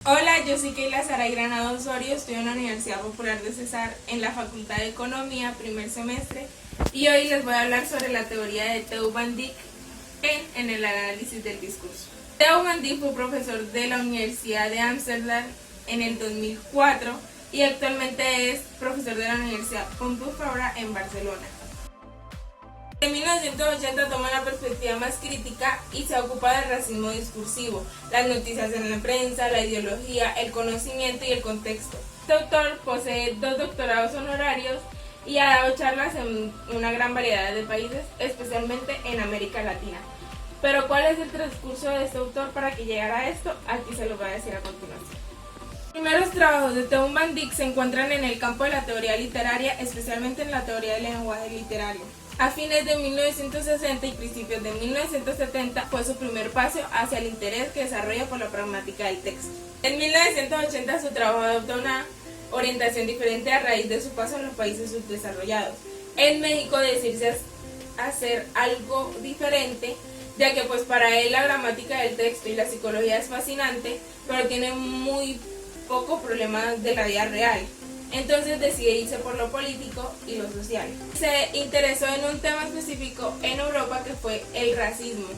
Hola, yo soy Keila Saray Granado Osorio, estudio en la Universidad Popular de Cesar en la Facultad de Economía, primer semestre, y hoy les voy a hablar sobre la teoría de Theo van Dijk en el análisis del discurso. Theo van Dijk fue profesor de la Universidad de Ámsterdam en el 2004 y actualmente es profesor de la Universidad Pompeu Fabra en Barcelona. En 1980 toma una perspectiva más crítica y se ocupa del racismo discursivo, las noticias en la prensa, la ideología, el conocimiento y el contexto. Este autor posee 2 doctorados honorarios y ha dado charlas en una gran variedad de países, especialmente en América Latina. Pero ¿cuál es el transcurso de este autor para que llegara a esto? Aquí se lo voy a decir a continuación. Los primeros trabajos de Theo van Dijk se encuentran en el campo de la teoría literaria, especialmente en la teoría del lenguaje literario. A fines de 1960 y principios de 1970 fue su primer paso hacia el interés que desarrolla por la pragmática del texto. En 1980 su trabajo adoptó una orientación diferente a raíz de su paso en los países subdesarrollados. En México decidirse a hacer algo diferente, ya que pues para él la gramática del texto y la psicología es fascinante, pero tiene muy pocos problemas de la vida real. Entonces decide irse por lo político y lo social. Se interesó en un tema específico en Europa que fue el racismo,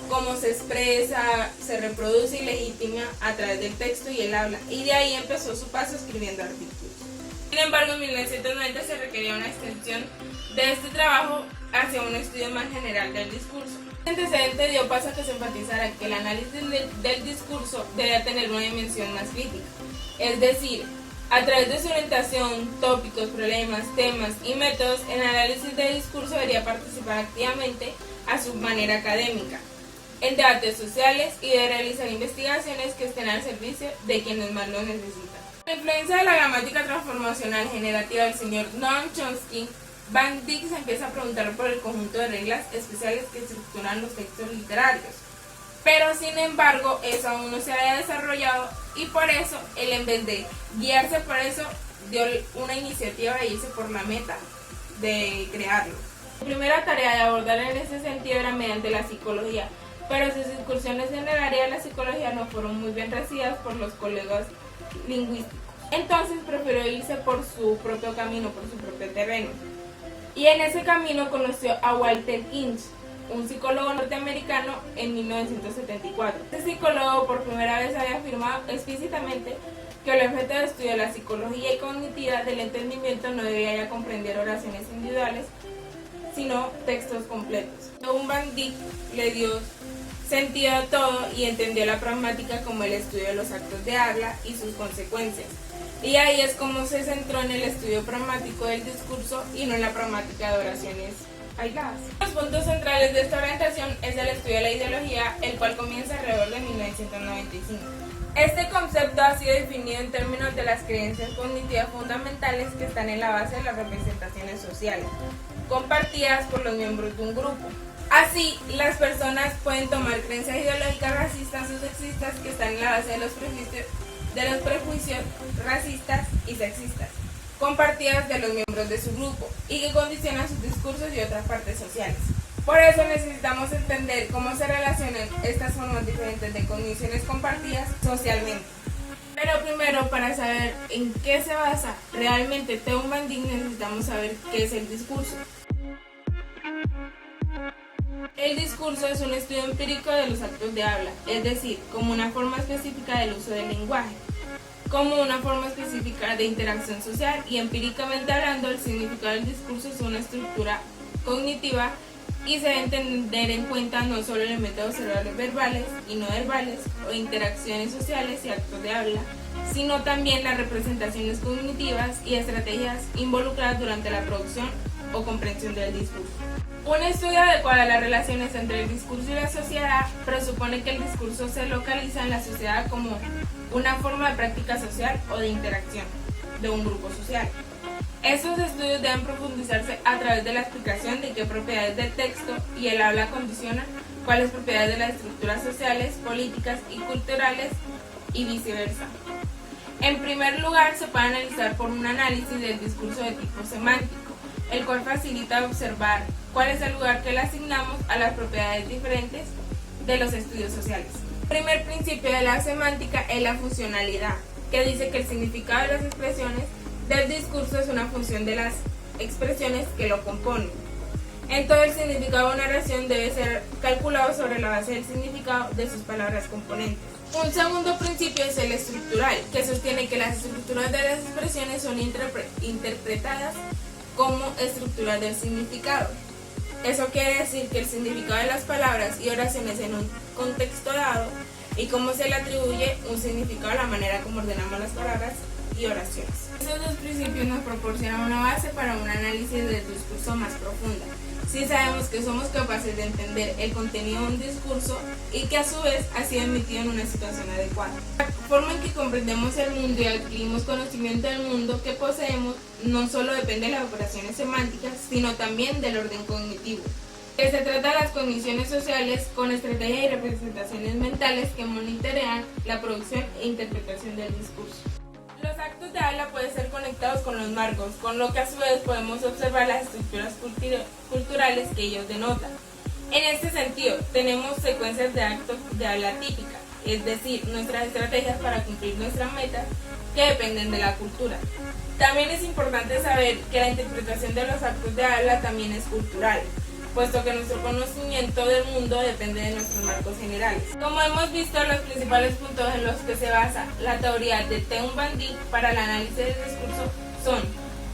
cómo se expresa, se reproduce y legitima a través del texto y el habla, y de ahí empezó su paso escribiendo artículos. Sin embargo, en 1990 se requería una extensión de este trabajo hacia un estudio más general del discurso. Este antecedente dio paso a que se enfatizara que el análisis del discurso debía tener una dimensión más crítica, es decir, a través de su orientación, tópicos, problemas, temas y métodos, el análisis del discurso debería participar activamente a su manera académica, en debates sociales y de realizar investigaciones que estén al servicio de quienes más lo necesitan. La influencia de la gramática transformacional generativa del señor Noam Chomsky, Van Dijk se empieza a preguntar por el conjunto de reglas especiales que estructuran los textos literarios. Pero sin embargo, eso aún no se había desarrollado y por eso él, en vez de guiarse por eso, dio una iniciativa de irse por la meta de crearlo. Su primera tarea de abordar en ese sentido era mediante la psicología, pero sus incursiones en el área de la psicología no fueron muy bien recibidas por los colegas lingüísticos. Entonces prefirió irse por su propio camino, por su propio terreno. Y en ese camino conoció a Walter Inch, un psicólogo norteamericano, en 1974. Este psicólogo por primera vez había afirmado explícitamente que el objeto de estudio de la psicología y cognitiva del entendimiento no debía ya comprender oraciones individuales, sino textos completos. Theo van Dijk le dio sentido a todo y entendió la pragmática como el estudio de los actos de habla y sus consecuencias. Y ahí es como se centró en el estudio pragmático del discurso y no en la pragmática de oraciones aisladas. Los puntos centrales de esta orientación es el estudio de la ideología, el cual comienza alrededor de 1995. Este concepto ha sido definido en términos de las creencias cognitivas fundamentales que están en la base de las representaciones sociales, compartidas por los miembros de un grupo. Así, las personas pueden tomar creencias ideológicas racistas o sexistas que están en la base de los prejuicios racistas y sexistas, compartidas de los miembros de su grupo y que condicionan sus discursos y otras partes sociales. Por eso necesitamos entender cómo se relacionan estas formas diferentes de cogniciones compartidas socialmente. Pero primero, para saber en qué se basa realmente Theo van Dijk, necesitamos saber qué es el discurso. El discurso es un estudio empírico de los actos de habla, es decir, como una forma específica del uso del lenguaje, como una forma específica de interacción social, y empíricamente hablando, el significado del discurso es una estructura cognitiva y se debe tener en cuenta no solo los métodos cerebrales verbales y no verbales o interacciones sociales y actos de habla, sino también las representaciones cognitivas y estrategias involucradas durante la producción o comprensión del discurso. Un estudio adecuado a las relaciones entre el discurso y la sociedad presupone que el discurso se localiza en la sociedad como una forma de práctica social o de interacción de un grupo social. Estos estudios deben profundizarse a través de la explicación de qué propiedades del texto y el habla condicionan cuáles propiedades de las estructuras sociales, políticas y culturales y viceversa. En primer lugar, se puede analizar por un análisis del discurso de tipo semántico, el cual facilita observar cuál es el lugar que le asignamos a las propiedades diferentes de los estudios sociales. El primer principio de la semántica es la funcionalidad, que dice que el significado de las expresiones del discurso es una función de las expresiones que lo componen. Entonces el significado de una oración debe ser calculado sobre la base del significado de sus palabras componentes. Un segundo principio es el estructural, que sostiene que las estructuras de las expresiones son interpretadas como estructuras del significado. Eso quiere decir que el significado de las palabras y oraciones en un contexto dado y cómo se le atribuye un significado a la manera como ordenamos las palabras y oraciones. Estos dos principios nos proporcionan una base para un análisis del discurso más profunda. Si sabemos que somos capaces de entender el contenido de un discurso y que a su vez ha sido emitido en una situación adecuada. La forma en que comprendemos el mundo y adquirimos conocimiento del mundo que poseemos no solo depende de las operaciones semánticas, sino también del orden cognitivo. Que se trata de las cogniciones sociales con estrategias y representaciones mentales que monitorean la producción e interpretación del discurso. Los actos de habla pueden ser conectados con los marcos, con lo que a su vez podemos observar las estructuras culturales que ellos denotan. En este sentido, tenemos secuencias de actos de habla típica, es decir, nuestras estrategias para cumplir nuestras metas que dependen de la cultura. También es importante saber que la interpretación de los actos de habla también es cultural, puesto que nuestro conocimiento del mundo depende de nuestros marcos generales. Como hemos visto, los principales puntos en los que se basa la teoría de Teun Van Dijk para el análisis del discurso son,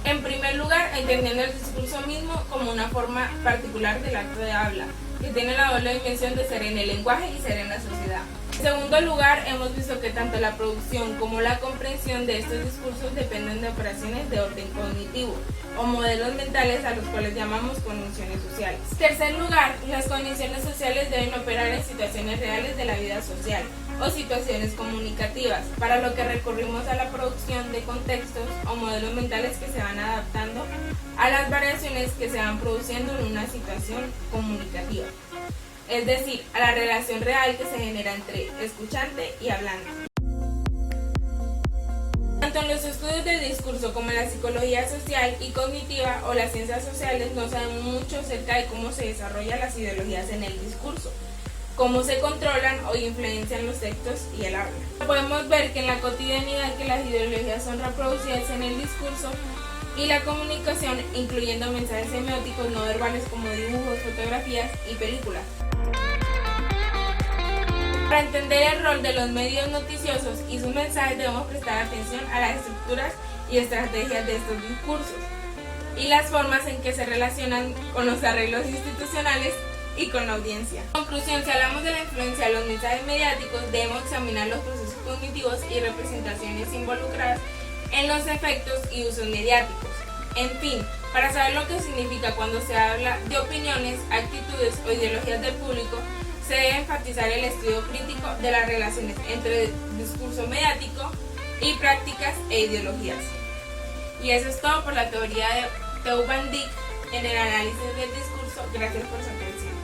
en primer lugar, entendiendo el discurso mismo como una forma particular del acto de habla, que tiene la doble dimensión de ser en el lenguaje y ser en la sociedad. En segundo lugar, hemos visto que tanto la producción como la comprensión de estos discursos dependen de operaciones de orden cognitivo o modelos mentales a los cuales llamamos cogniciones sociales. En tercer lugar, las cogniciones sociales deben operar en situaciones reales de la vida social o situaciones comunicativas, para lo que recurrimos a la producción de contextos o modelos mentales que se van adaptando a las variaciones que se van produciendo en una situación comunicativa, es decir, a la relación real que se genera entre escuchante y hablante. Tanto en los estudios del discurso como en la psicología social y cognitiva o las ciencias sociales no sabemos mucho acerca de cómo se desarrollan las ideologías en el discurso, cómo se controlan o influencian los textos y el habla. Podemos ver que en la cotidianidad que las ideologías son reproducidas en el discurso y la comunicación, incluyendo mensajes semióticos no verbales como dibujos, fotografías y películas. Para entender el rol de los medios noticiosos y sus mensajes debemos prestar atención a las estructuras y estrategias de estos discursos y las formas en que se relacionan con los arreglos institucionales y con la audiencia. En conclusión, si hablamos de la influencia de los mensajes mediáticos, debemos examinar los procesos cognitivos y representaciones involucradas en los efectos y usos mediáticos. En fin, para saber lo que significa cuando se habla de opiniones, actitudes o ideologías del público, se debe enfatizar el estudio crítico de las relaciones entre discurso mediático y prácticas e ideologías. Y eso es todo por la teoría de Teun Van Dijk en el análisis del discurso. Gracias por su atención.